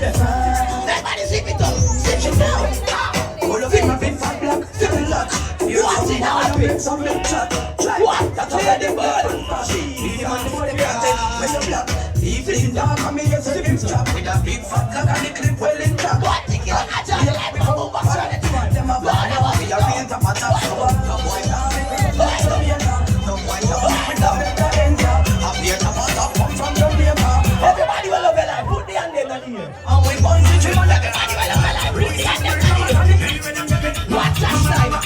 Everybody zip it up, zip it down. All of them a big fat black, fill the lot. What's in our big some big chat? What? That's already bad. The man the body can't take when you black. If it's in dark, I'm here to the big chop. With a big fat black and the clip well in top. What? Think you're a job, you're like a move back to the team. Them a bad, them a be a real top a top. No boy down, no boy down, without the end, yeah. Up here, top a top, come from Jamaica. Everybody will love your life, put the hand in the ear. And we punch it, everybody will love your life, put the hand in the ear. What's that style?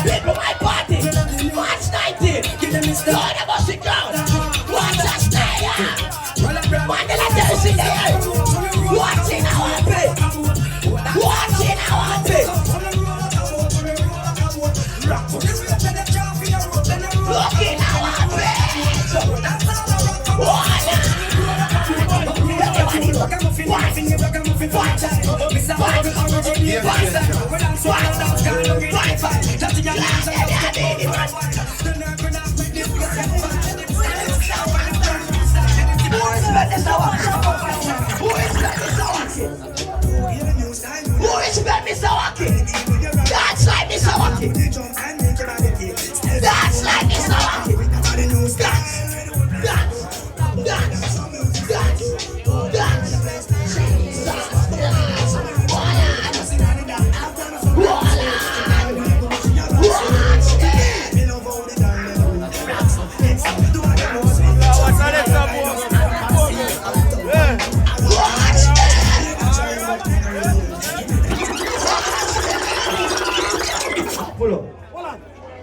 People my party, March 19th. Give them this stuff. Lord of us, ground. Watch us stay. Mandela tells you there. What's in our pay? What's in our pay? Look in our Who is Mr. Waki? That's like Mr. Waki. That's like Mr. Waki.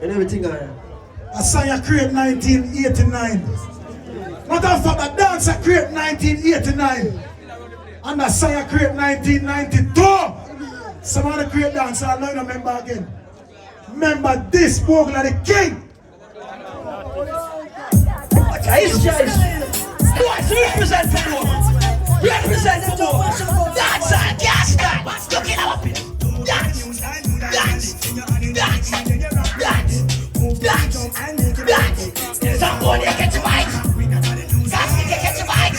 And everything I sang a create 1989. Matter of fact, I dance a create 1989. And I sang a create 1992. Some of the create dance I learn to remember again. Remember this Bogle the King. What's represent for more? Represent for more. That's a gas time. Look in our pit. Dance. Somebody catch your mic. Casting catch your mic.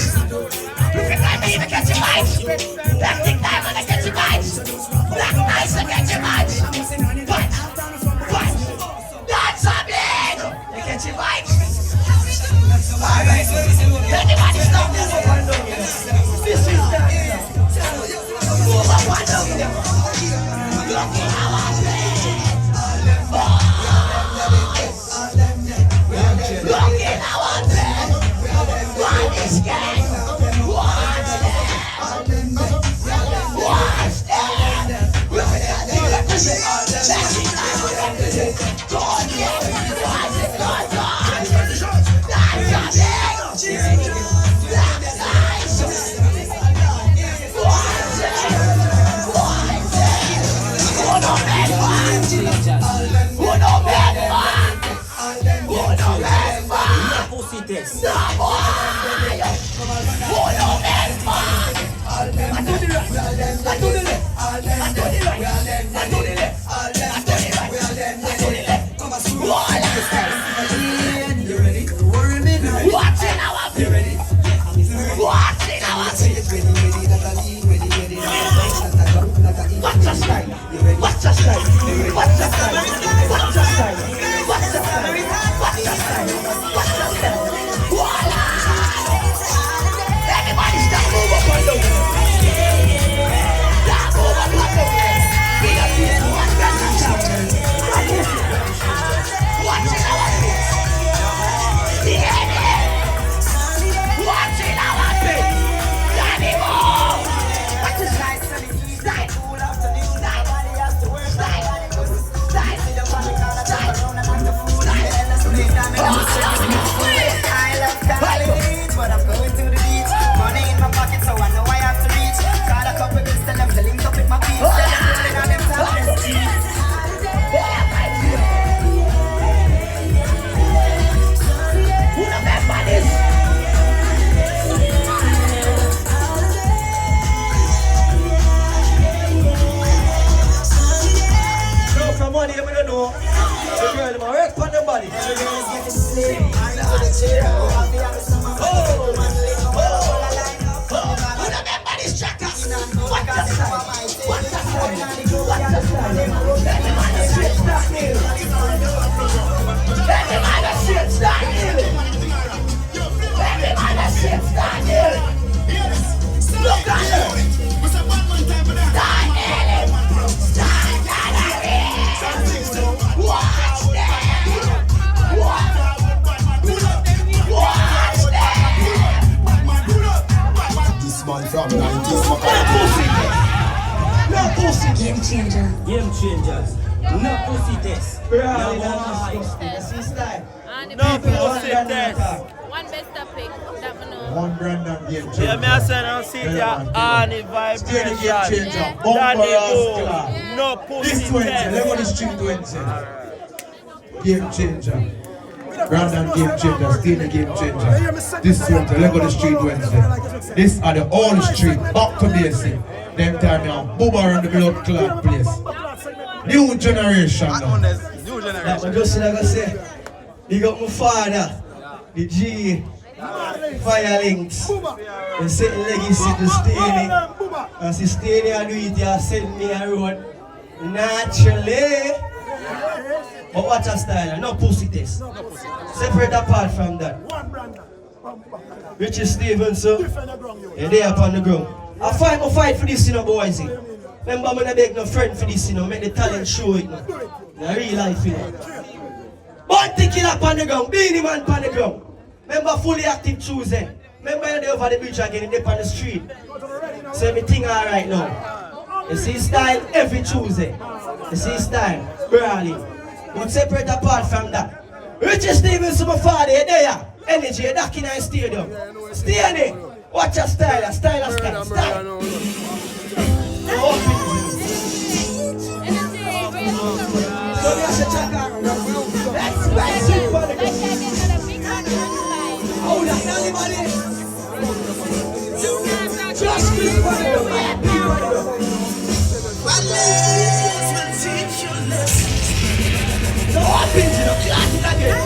Perfect time to even catch your mic. Plastic time to catch your mic. Black nice to catch your mic. What? That's a big. You catch your mic. Anybody stop move up and down. This is that. Move up and down. Look in our look in our bed. One is gang. Watch them. Watch them. God, yeah. Watch it, God. That's a big. That's nice. Watch it. Watch it. Who no bad man? Who no bad man? Who no bad man? No boy! Who no bad man? I do the right. I do the left. I do the right. I do the left. I do the right. I do the left. You ready? What's in our feet? What's in our feet? What's your style? What's your style? What's your style? What's your style? What's your style? What's your style? What's your style? Voila! Everybody stop move up and down. Stop move up and down. Be a piece of one person shout. What's in our feet? Yeah! What's in our feet? Daniboo! What is that? But I'm going to the beach. Money in my pocket, so I know I have to reach. Got a couple girls, tell them to link up with my feet. Tell them to on them tablets. Game changer. Game changers. No pussy test. No pussy test. One best topic that we know. One Brandon game changer. Yeah, me I said I see the Horny Steady game vibration. changer. Bumper Daniboo. Rascal. No pussy This 20. test. Level the street 20. Game changer. Brandon game changer. Steady game changer. This 20. Level the street 20. This are the old street. Back to basic. Them time now. Boomer on the blood clot place. New generation now. New generation. But just like I say, big up my father, the G, Fire Links. They set legacy to Steady. As he Steady and do it, he send me a road naturally. But watch a style, no pussy test. Separate apart from that. Richie Stevenson, yeah, they up on the ground. I fight for this, you know, boys. Remember, I'm not beg no friend for this, you know, make the talent show it, you know. In real life, you know. Bounty killer up on the ground, Beanie Man on the ground. Remember, fully active Tuesday. Remember, you're there over the bridge again, you're on the street. So everything alright now. You see style every Tuesday. You see style, brawling. But separate apart from that. Richie Stevenson, my father, you're there. Energy, you're back in the stadium. Stay in it. Watch your style. Style. So there's a check out. That's it for the oh, that's anybody. Just keep on it. No Whappings in the classic again.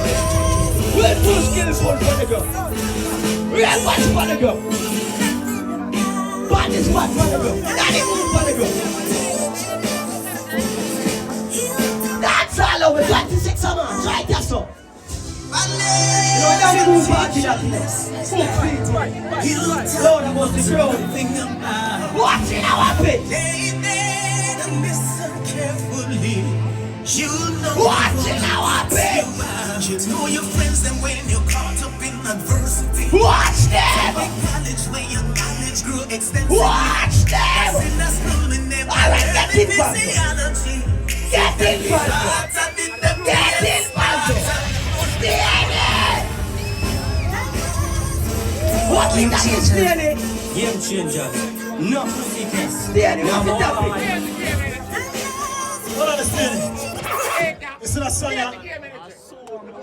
We're full skills for the girl. We're watch for the girl. Bad is what for the girl. Daniboo for the girl. That's all over 26 a month. Right there, so. You know, Daniboo party that is. Full feet. Lord about the crowd. Watching our pit. Watching our pit. You know your friends and when you're caught up in adversity. Watch them. College when your knowledge grew extensive. Watch them. Alright, get it, Pastor. Get it, Pastor. Get it, Pastor. What is that? Steady. Game changers. No pussy test. Steady, what's the topic? Hold on, Steady. It's in a song, yeah.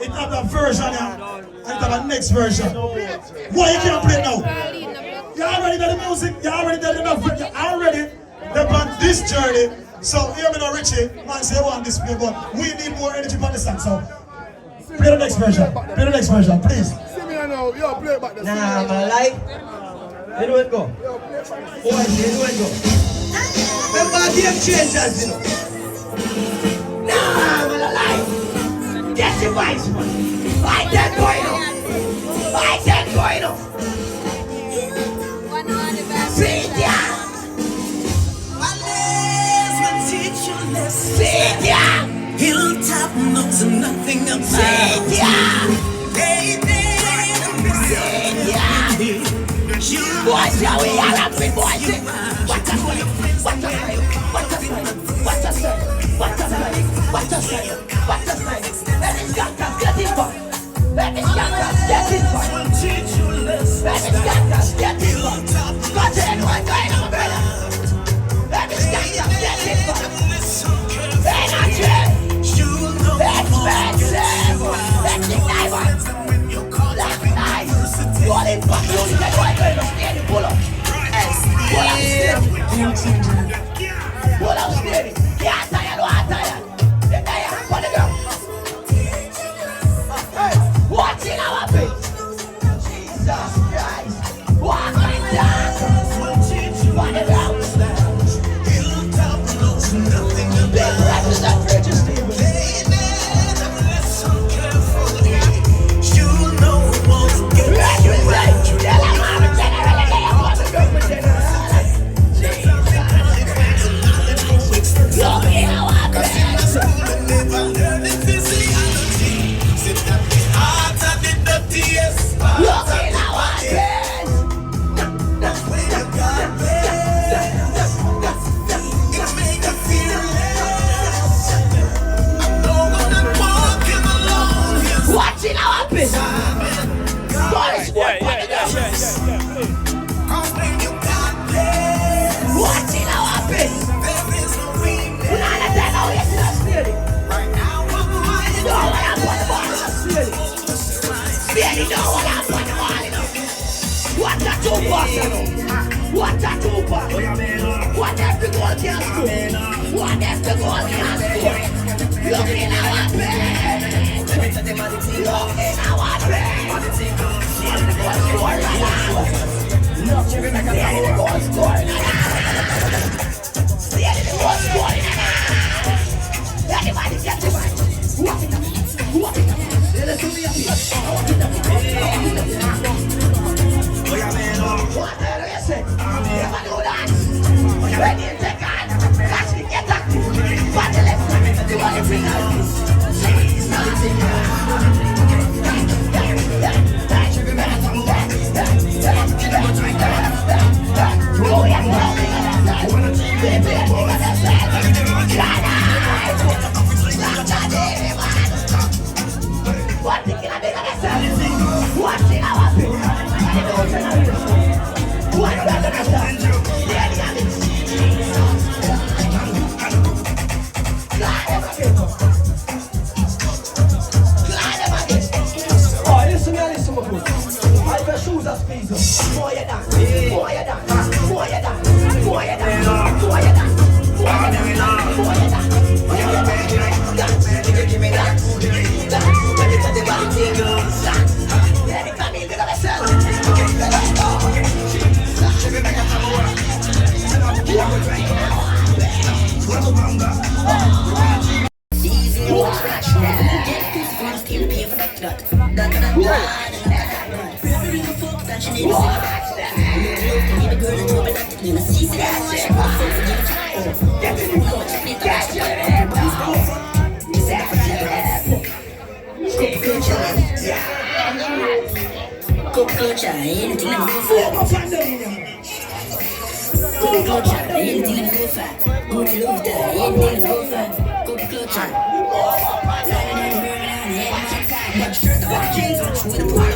It have a version, yeah. And it have a next version. Why you can't play it now? You already done the music. You already done enough. You already done on this journey. So hear me now, Richie. Man, say you want this play, but we need more energy for the song. So play the next version. Play the next version, please. Nah, I'm alive. Where do it go? Where do it go? Remember game changers, you know. Nah, I'm alive. Get your vibes, man. Fight that going on. Fight that going on. See ya. See ya. Hilltop knows nothing about See ya. Watch how we are up with boys. Watch us say, watch us say, watch us say, watch us say, watch us say, watch us say, watch us say. Let me get us get it fun. Let me get us get it fun. Let me get us get it fun. Got to anyone going on, brother. Let me get us get it fun. Energy. Expensive. Let's ignite one. Let's ignite. All in back, you get right there. Steady, pull up. Pull up steady. Pull up steady. Can't tired, not tired. They're tired. Put it down. Watching our face. Jesus Christ. Walking down. Put it down. goal can't score. What if the goal can't score? Look in our bed. Look in our bed. See the goal score, look, see the goal score, see the goal score. Everybody get the mic. Walk it up, walk it up. Listen to me up here. Walk it up. What the hell do you say? Never do that. When you take on, catch me, get active. But the left, the one you bring One thing in a big of yourself. One thing I want to one thing I want to oh, listen me, listen me. I wear shoes as please. More you dance, more you dance, more you dance, more you dance, more you dance, more you dance, more you dance. Give me that, let me tell the body tingles. Let it come in, look at myself. Easy, watch that. Get this one still pay for that. Culture, anything I'm good for. Culture, anything I'm good for. Good love that, anything I'm good for. Good culture. Much shirt, the white jeans, much with a pool.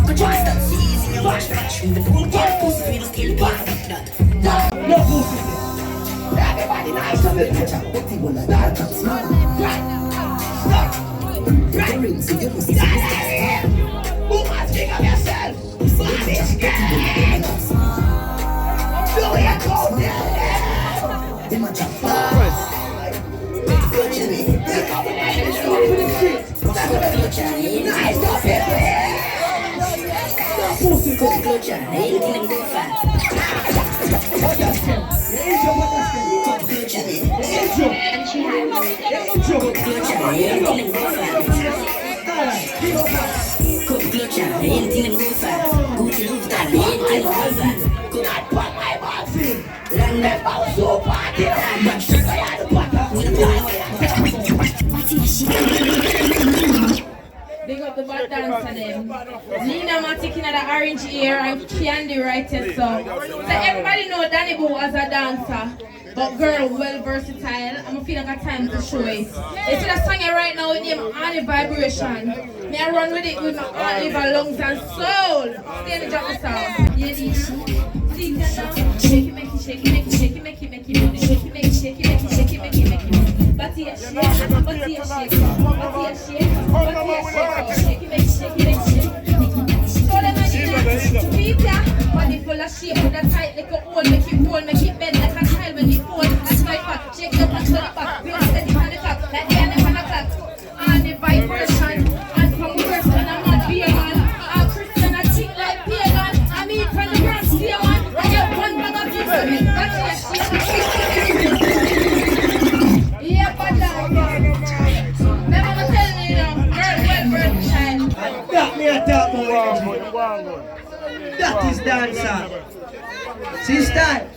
Good job, stop seizing and watch that. The pool get pussy, people still pay for that. No pussy. Everybody nice on the picture. What you wanna die? Stop. Right. Who must think of yourself? This girl. Do you go down? They must have fun. Pick up and go to the street. That's what the future. Nice stuff here. Pussy go culture. Anything in good fat. Anything in good fat. Good love that. Anything in good fat. Good at put my boss in. Let me bounce so party. I'm sure I had a butter with a Big up the bad dancer them. Nina Matic in the orange ear and Candy writing song. So everybody know Daniboo as a dancer. But girl, well versatile. I'm feeling like a time to show it. They see that song here right now with name Horny Vibration. Me I run with it with my heart, liver, lungs and soul. Stay in the drop the sound. Yeah, shake it, make it, shake it, make it, shake it, make it, make it, shake it, make it, shake it, make it, shake it, make it, make it. But yeah, shake, but yeah, shake, but yeah, shake, but yeah, shake it, make it, shake it, make it, shake it. So them to beat ya, body full of shape with a tight like a hole, make it roll, make it bend like a child when it fall. That's my back, shake your back to the back, we are steady on the top, like the end of the clock. And the vibration, and from worse than a mad beer man, a Christian, a chick like pagan, I mean from the grass, steer man, I get one bag of gift for me. That's it, yeah, but never gonna tell me, you know, girl, well, child. That me a talk about energy. That is dancer. See style.